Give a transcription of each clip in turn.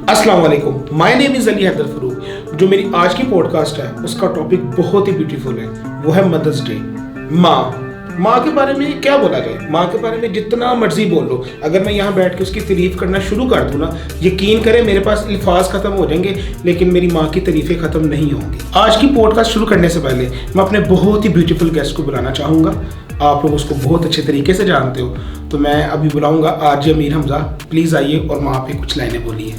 अस्सलाम वालेकुम, my name is Ali Haider Farooq. जो मेरी आज की पॉडकास्ट है उसका टॉपिक बहुत ही ब्यूटीफुल है, वो है मदर्स डे। माँ के बारे में क्या बोला जाए, माँ के बारे में जितना मर्जी बोल लो। अगर मैं यहाँ बैठ के उसकी तारीफ करना शुरू कर दूँ ना, यकीन करें मेरे पास अल्फाज ख़त्म हो जाएंगे, लेकिन मेरी माँ की तारीफ़ें ख़त्म नहीं होंगी। आज की पॉडकास्ट शुरू करने से पहले मैं अपने बहुत ही ब्यूटीफुल गेस्ट को बुलाना चाहूँगा। आप लोग उसको बहुत अच्छे तरीके से जानते हो, तो मैं अभी बुलाऊँगा आरजे अमीर हमजा। प्लीज़ आइए और माँ पे कुछ लाइनें बोलिए।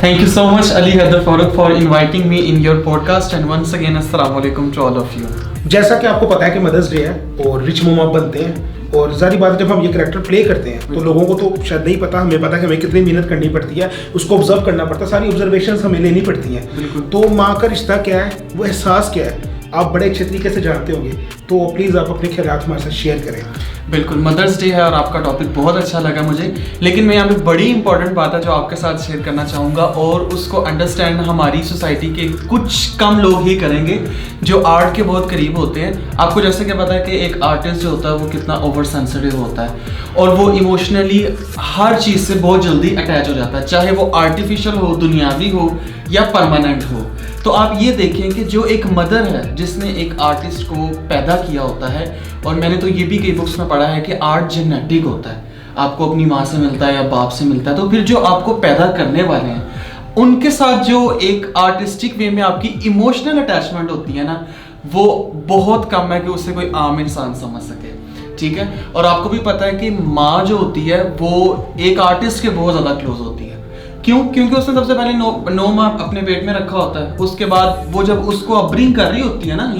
Thank you so much, Ali Haider Farooq, for inviting me in your podcast, and once again, Assalamu alaikum to all of you. जैसा कि आपको पता है कि मदर्स डे है और रिच मोमा बनते हैं, और जारी बात है जब हम ये कैरेक्टर प्ले करते हैं तो लोगों को तो शायद नहीं पता, हमें पता है कि हमें कितनी मेहनत करनी पड़ती है, उसको ऑब्जर्व करना पड़ता है, सारी ऑब्जर्वेशंस हमें लेनी पड़ती हैं। तो माँ का रिश्ता क्या है, वो एहसास क्या है, आप बड़े अच्छे तरीके से जानते होंगे। तो प्लीज़ आप अपने ख्यालात हमारे साथ शेयर करें। बिल्कुल, मदर्स डे है और आपका टॉपिक बहुत अच्छा लगा मुझे, लेकिन मैं यहाँ पे बड़ी इंपॉर्टेंट बात है जो आपके साथ शेयर करना चाहूँगा, और उसको अंडरस्टैंड हमारी सोसाइटी के कुछ कम लोग ही करेंगे जो आर्ट के बहुत करीब होते हैं। आपको जैसे कि पता है कि एक आर्टिस्ट जो होता है वो कितना ओवर सेंसिटिव होता है, और वो इमोशनली हर चीज़ से बहुत जल्दी अटैच हो जाता है, चाहे वो आर्टिफिशियल हो, दुनियावी हो या परमानेंट हो। तो आप ये देखें कि जो एक मदर है जिसने एक आर्टिस्ट को पैदा किया होता है, और मैंने तो ये भी कई बुक्स में पढ़ा है कि आर्ट जेनेटिक होता है, आपको अपनी माँ से मिलता है या बाप से मिलता है, तो फिर जो आपको पैदा करने वाले हैं उनके साथ जो एक आर्टिस्टिक वे में आपकी इमोशनल अटैचमेंट होती है ना, वो बहुत कम है कि उससे कोई आम इंसान समझ सके। ठीक है, और आपको भी पता है कि माँ जो होती है वो एक आर्टिस्ट के बहुत ज़्यादा क्लोज होती है। क्यों? क्योंकि उसने सबसे पहले नौ माह अपने पेट में रखा होता है, उसके बाद वो जब उसको अपब्रिंग कर रही होती है ना,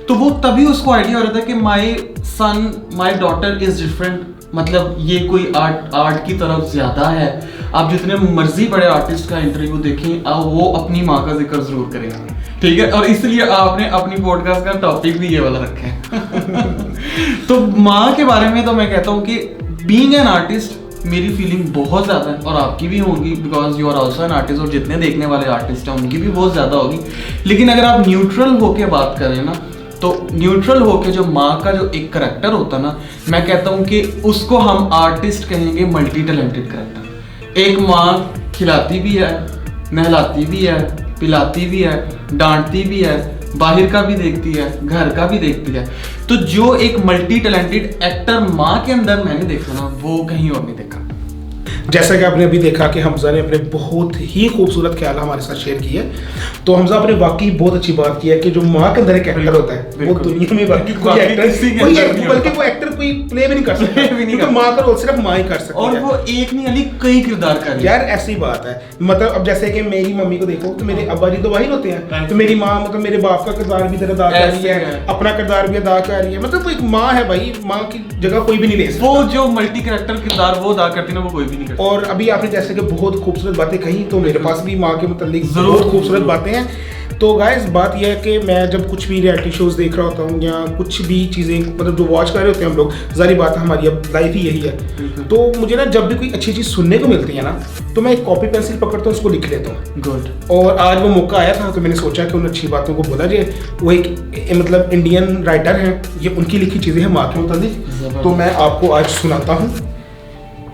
तो वो तभी उसको आइडिया हो रहा था कि माई सन, माई डॉटर इज डिफरेंट, मतलब ये कोई आर्ट की तरफ ज्यादा है। आप जितने मर्जी बड़े आर्टिस्ट का इंटरव्यू देखें, वो अपनी माँ का जिक्र जरूर करेंगे। ठीक है, और इसलिए आपने अपनी पॉडकास्ट का टॉपिक भी ये वाला रखा है। तो माँ के बारे में तो मैं कहता हूँ कि बीइंग एन आर्टिस्ट मेरी फीलिंग बहुत ज़्यादा है, और आपकी भी होगी, because you are also an artist, और जितने देखने वाले आर्टिस्ट हैं उनकी भी बहुत ज़्यादा होगी। लेकिन अगर आप न्यूट्रल होके बात करें ना, तो न्यूट्रल होके जो माँ का जो एक करैक्टर होता है ना, मैं कहता हूँ कि उसको हम आर्टिस्ट कहेंगे मल्टी टैलेंटेड करैक्टर। एक माँ खिलाती भी है, नहलाती भी है, पिलाती भी है, डांटती भी है, बाहर का भी देखती है, घर का भी देखती है। तो जो एक मल्टी टैलेंटेड एक्टर माँ के अंदर मैंने देखा ना, वो कहीं और नहीं देखा। जैसा कि आपने अभी देखा कि हमजा ने अपने बहुत ही खूबसूरत ख्याल हमारे साथ शेयर किए, तो हमजा आपने वाकई बहुत अच्छी बात की है कि जो माँ के अंदर एक एक्टर होता है वो दुनिया में बाकी कोई एक्टर, बल्कि वो एक्टर कोई प्ले भी नहीं कर सकता, क्योंकि माँ का रोल सिर्फ माँ ही कर सकती है, और वो एक नहीं अली कई किरदार कर रही है। यार ऐसी बात है, मतलब अब जैसे कि मेरी मम्मी को देखो तो मेरे अब्बा जी तो वही होते हैं, तो मेरी माँ मतलब मेरे बाप का किरदार भी अदा कर रही है, अपना किरदार भी अदा कर रही है। मतलब वो एक माँ है भाई, माँ की जगह कोई भी नहीं ले सकता। वो जो मल्टी कैरेक्टर किरदार वो अदा करती है ना, वो कोई भी नहीं करता। और अभी आपने जैसे कि बहुत खूबसूरत बातें कही, तो मेरे पास भी माँ के मुतालिक बहुत खूबसूरत बातें हैं। तो गाइस बात यह है कि मैं जब कुछ भी रियलिटी शोज देख रहा होता हूँ या कुछ भी चीज़ें मतलब जो वॉच कर रहे होते हैं हम लोग, जारी बात है हमारी अब लाइफ ही यही है, तो मुझे ना जब भी कोई अच्छी चीज़ सुनने को मिलती है ना, तो मैं एक कॉपी पेंसिल पकड़ता हूँ, उसको लिख लेता हूँ। गुड। और आज वो मौका आया था तो मैंने सोचा कि उन अच्छी बातों को बोला जाए। वो एक मतलब इंडियन राइटर हैं, ये उनकी लिखी चीज़ें हैं माँ के मुतालिक, तो मैं आपको आज सुनाता हूँ।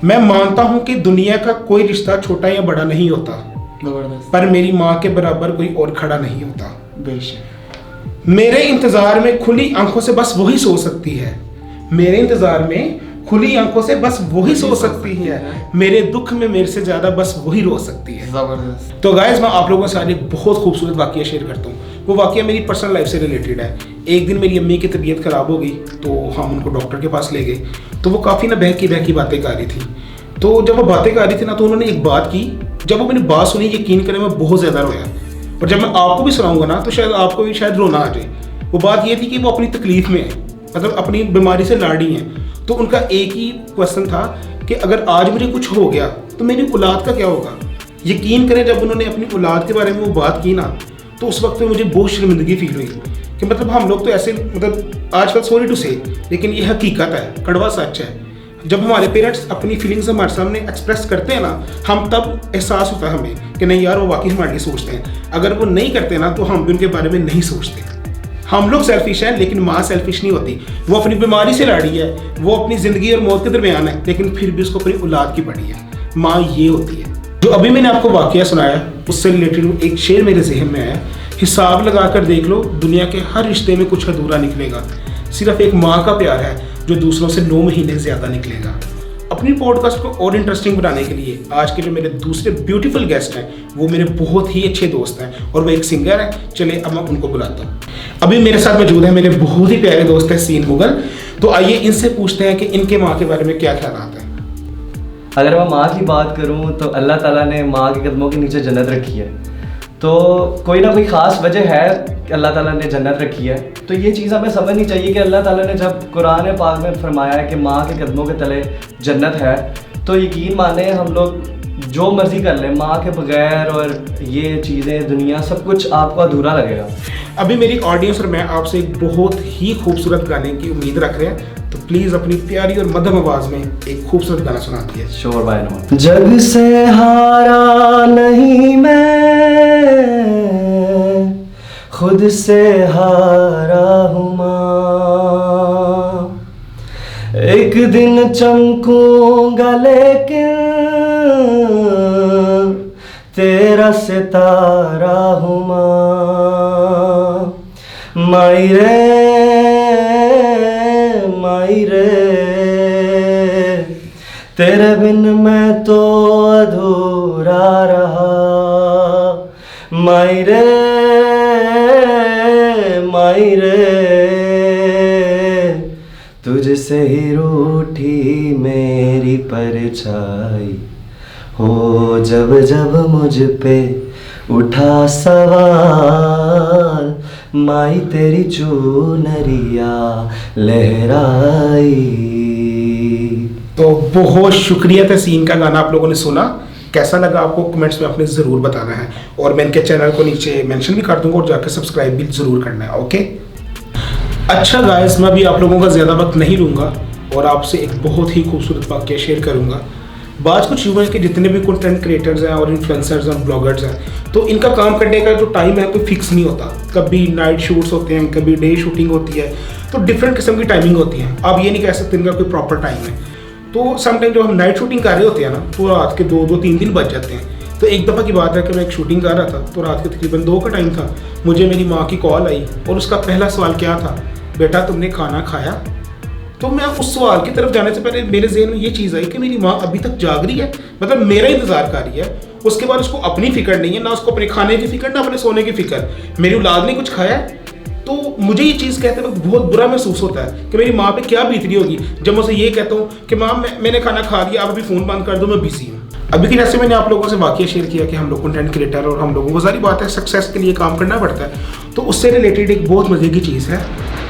मैं मानता हूँ कि दुनिया का कोई रिश्ता छोटा या बड़ा नहीं होता, पर मेरी माँ के बराबर कोई और खड़ा नहीं होता। बेशक। मेरे इंतजार में खुली आंखों से बस वही सो सकती है, मेरे इंतजार में खुली आंखों से बस वही सो सकती है, मेरे दुख में मेरे से ज्यादा बस वही रो सकती है। जबरदस्त। तो गाइस मैं आप लोगों के साथ एक बहुत खूबसूरत वाकया शेयर करता हूँ। वो वाकया मेरी पर्सनल लाइफ से रिलेटेड है। एक दिन मेरी अम्मी की तबीयत खराब हो गई, तो हम उनको डॉक्टर के पास ले गए, तो वो काफ़ी ना बहकी बातें कर रही थी। तो जब वो बातें कर रही थी ना, तो उन्होंने एक बात की, जब वो मैंने बात सुनी, यकीन करें मैं बहुत ज़्यादा रोया, और जब मैं आपको भी सुनाऊंगा ना तो शायद आपको भी शायद रोना आ जाए। वो बात ये थी कि वो अपनी तकलीफ में है, मतलब अपनी बीमारी से लड़ी हैं, तो उनका एक ही क्वेश्चन था कि अगर आज मुझे कुछ हो गया तो मेरी औलाद का क्या होगा। यकीन करें जब उन्होंने अपनी औलाद के बारे में वो बात की ना, तो उस वक्त में मुझे बहुत शर्मिंदगी फील हुई कि मतलब हम लोग तो ऐसे मतलब आजकल सॉरी टू से, लेकिन ये हकीकत है, कड़वा सच है। जब हमारे पेरेंट्स अपनी फीलिंग्स हमारे सामने एक्सप्रेस करते हैं ना, हम तब एहसास होता है हमें कि नहीं यार वो वाकई हमारे लिए सोचते हैं। अगर वो नहीं करते ना, तो हम भी उनके बारे में नहीं सोचते। हम लोग सेल्फिश हैं, लेकिन माँ सेल्फिश नहीं होती। वो अपनी बीमारी से लड़ी है, वो अपनी ज़िंदगी और मौत के दरमियान है, लेकिन फिर भी उसको अपनी औलाद की पड़ी है। माँ ये होती है। जो अभी मैंने आपको वाकया सुनाया उससे रिलेटेड एक शेर मेरे जहन में आया, हिसाब लगा कर देख लो दुनिया के हर रिश्ते में कुछ अधूरा निकलेगा, सिर्फ एक माँ का प्यार है जो दूसरों से 9 महीने ज़्यादा निकलेगा। अपनी पॉडकास्ट को और इंटरेस्टिंग बनाने के लिए आज के जो मेरे दूसरे ब्यूटीफुल गेस्ट हैं वो मेरे बहुत ही अच्छे दोस्त हैं और वो एक सिंगर है। चले अब मैं उनको बुलाता हूँ। अभी मेरे साथ मौजूद है मेरे बहुत ही प्यारे दोस्त हैं सीन मुगल। तो आइए इनसे पूछते हैं कि इनके माँ के बारे में क्या ख्याल हैं। अगर मैं माँ की बात करूँ तो अल्लाह ताला ने माँ के कदमों के नीचे जन्नत रखी है, तो कोई ना कोई ख़ास वजह है कि अल्लाह ताला ने जन्नत रखी है। तो ये चीज़ हमें समझनी चाहिए कि अल्लाह ताला ने जब कुरान पाक में फरमाया है कि माँ के कदमों के तले जन्नत है, तो यकीन माने हम लोग जो मर्ज़ी कर लें, माँ के बगैर और ये चीज़ें दुनिया सब कुछ आपको अधूरा लगेगा। अभी मेरी ऑडियंस और मैं आपसे एक बहुत ही खूबसूरत गाने की उम्मीद रख रहे हैं, तो प्लीज़ अपनी प्यारी और मध्यम आवाज़ में एक खूबसूरत गाना सुनाती है। Sure bye no. जग से हारा नहीं मैं, खुद से हारा हूँ माँ, एक दिन चमकूंगा लेकिन तेरा सितारा हूँ माँ, माई रे तेरे बिन मैं तो अधूरा रहा, माई रे तुझसे ही रूठी मेरी परछाई हो, जब जब मुझ पे उठा सवाल, माई तेरी चुनरिया लहराई। तो बहुत शुक्रिया तहसीन का गाना आप लोगों ने सुना। कैसा लगा आपको कमेंट्स में आपने ज़रूर बताना है और मैं इनके चैनल को नीचे मेंशन भी कर दूंगा और जाकर सब्सक्राइब भी ज़रूर करना है। ओके, अच्छा गाइस, मैं भी आप लोगों का ज़्यादा वक्त नहीं लूँगा और आपसे एक बहुत ही खूबसूरत वाक़या शेयर करूँगा। बात कुछ यूँ है कि जितने भी कंटेंट क्रिएटर्स हैं और इन्फ्लुएंसर्स और ब्लॉगर्स हैं, तो इनका काम करने का जो टाइम है कोई फिक्स नहीं होता। कभी नाइट शूट्स होते हैं, कभी डे शूटिंग होती है, तो डिफरेंट किस्म की टाइमिंग होती है। आप ये नहीं कह सकते इनका कोई प्रॉपर टाइम है। तो समटाइम जब हम नाइट शूटिंग कर रहे होते हैं ना, तो रात के 2-3 बज जाते हैं। तो एक दफ़ा की बात है कि मैं एक शूटिंग कर रहा था, तो रात के तकरीबन 2 का टाइम था। मुझे मेरी माँ की कॉल आई और उसका पहला सवाल क्या था, बेटा तुमने खाना खाया? तो मैं उस सवाल की तरफ जाने से पहले मेरे ज़हन में ये चीज़ आई कि मेरी माँ अभी तक जाग रही है, मतलब मेरा इंतज़ार कर रही है। उसके बाद उसको अपनी फ़िक्र नहीं है, ना उसको अपने खाने की फ़िक्र, ना अपने सोने की फ़िक्र। मेरी औलाद ने कुछ खाया। तो मुझे ये चीज़ कहते वक्त बहुत बुरा महसूस होता है कि मेरी माँ पे क्या बीत रही होगी जब मैं उसे ये कहता हूँ कि माँ मैंने खाना खा लिया, आप अभी फ़ोन बंद कर दो, मैं बिजी हूँ। अभी की जैसे मैंने आप लोगों से वाक़या शेयर किया कि हम लोग कंटेंट क्रिएटर और हम लोगों को सारी बात है सक्सेस के लिए काम करना पड़ता है, तो उससे रिलेटेड एक बहुत मज़े की चीज़ है,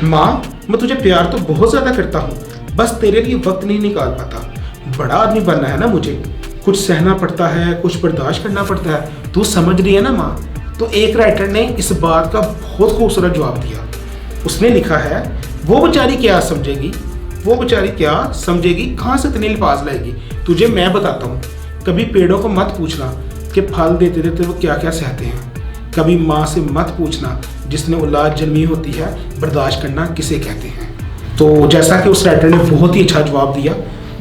माँ मैं तुझे प्यार तो बहुत ज़्यादा करता हूँ, बस तेरे लिए वक्त नहीं निकाल पाता। बड़ा आदमी बनना है ना मुझे, कुछ सहना पड़ता है, कुछ बर्दाश्त करना पड़ता है, तू समझ रही है ना माँ। तो एक राइटर ने इस बात का बहुत खूबसूरत जवाब दिया। उसने लिखा है, वो बेचारी क्या समझेगी, वो बेचारी क्या समझेगी, कहाँ से इतने लिफाज लाएगी, तुझे मैं बताता हूँ। कभी पेड़ों को मत पूछना कि फल देते देते वो क्या क्या सहते हैं। कभी माँ से मत पूछना जिसने औलाद जन्मी होती है, बर्दाश्त करना किसे कहते हैं। तो जैसा कि उस राइटर ने बहुत ही अच्छा जवाब दिया,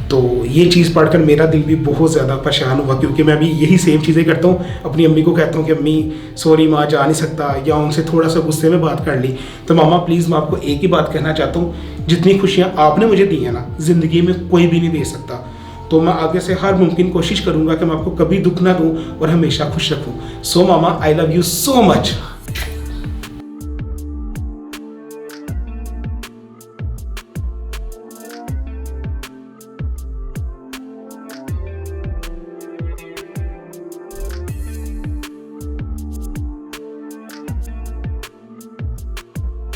तो ये चीज़ पढ़कर मेरा दिल भी बहुत ज़्यादा परेशान हुआ, क्योंकि मैं भी यही सेम चीज़ें करता हूँ। अपनी अम्मी को कहता हूँ कि अम्मी सॉरी माँ जा नहीं सकता, या उनसे थोड़ा सा गुस्से में बात कर ली। तो मामा प्लीज़ मैं आपको एक ही बात कहना चाहता हूँ, जितनी खुशियाँ आपने मुझे दी हैं ना, ज़िंदगी में कोई भी नहीं दे सकता। तो मैं आगे से हर मुमकिन कोशिश करूँगा कि मैं आपको कभी दुख ना दूँ और हमेशा खुश रखूँ। सो मामा I love you so much.